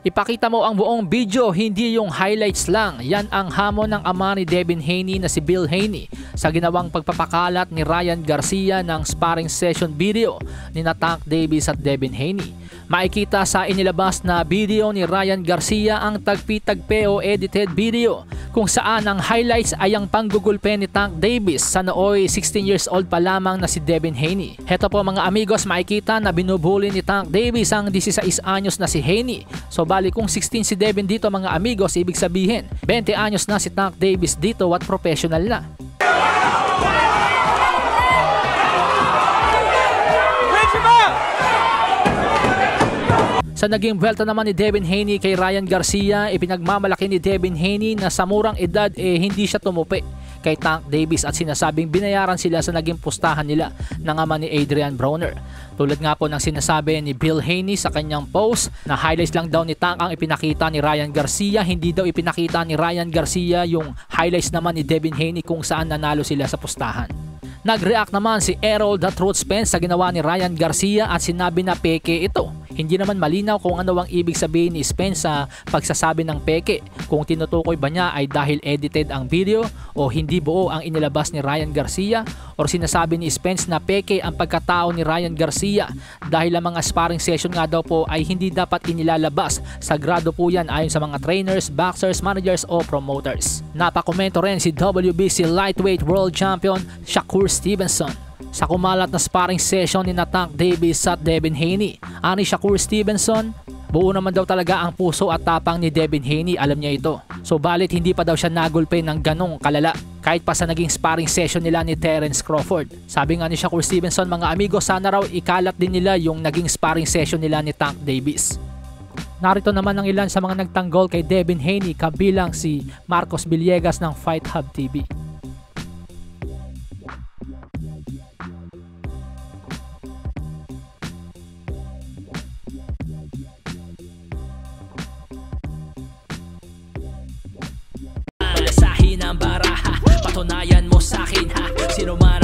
Ipakita mo ang buong video, hindi yung highlights lang. Yan ang hamon ng ama ni Devin Haney na si Bill Haney sa ginawang pagpapakalat ni Ryan Garcia ng sparring session video ni Tank Davis at Devin Haney. Makikita sa inilabas na video ni Ryan Garcia ang tagpi-tagpi o edited video kung saan ang highlights ay ang panggugulpe ni Tank Davis sa nooy 16 years old pa lamang na si Devin Haney. Heto po mga amigos, makikita na binubuli ni Tank Davis ang 16 anyos na si Haney. So bali kung 16 si Devin dito mga amigos, ibig sabihin 20 anyos na si Tank Davis dito at professional na. Sa naging welta naman ni Devin Haney kay Ryan Garcia, ipinagmamalaki ni Devin Haney na sa murang edad hindi siya tumupi kay Tank Davis at sinasabing binayaran sila sa naging pustahan nila ng ama ni Adrian Broner. Tulad nga po ng sinasabi ni Bill Haney sa kanyang post na highlights lang daw ni Tank ang ipinakita ni Ryan Garcia, hindi daw ipinakita ni Ryan Garcia yung highlights naman ni Devin Haney kung saan nanalo sila sa pustahan. Nag-react naman si Errol The Truth Spence sa ginawa ni Ryan Garcia at sinabi na peke ito. Hindi naman malinaw kung ano ang ibig sabihin ni Spence sa pagsasabi ng peke, kung tinutukoy ba niya ay dahil edited ang video o hindi buo ang inilabas ni Ryan Garcia, or sinasabi ni Spence na peke ang pagkatao ni Ryan Garcia dahil ang mga sparring session nga daw po ay hindi dapat inilalabas. Sagrado po yan ayon sa mga trainers, boxers, managers o promoters. Napakomento rin si WBC Lightweight World Champion Shakur Stevenson sa kumalat na sparring session ni Tank Davis at Devin Haney. Ani Shakur Stevenson, buo naman daw talaga ang puso at tapang ni Devin Haney, alam niya ito. So balit hindi pa daw siya nagulpe ng ganong kalala kahit pa sa naging sparring session nila ni Terence Crawford. Sabi nga ni Shakur Stevenson, mga amigo, sana raw ikalat din nila yung naging sparring session nila ni Tank Davis. Narito naman ang ilan sa mga nagtanggol kay Devin Haney, kabilang si Marcos Villegas ng Fight Hub TV. Ng baraha, patunayan mo sa akin ha, sino man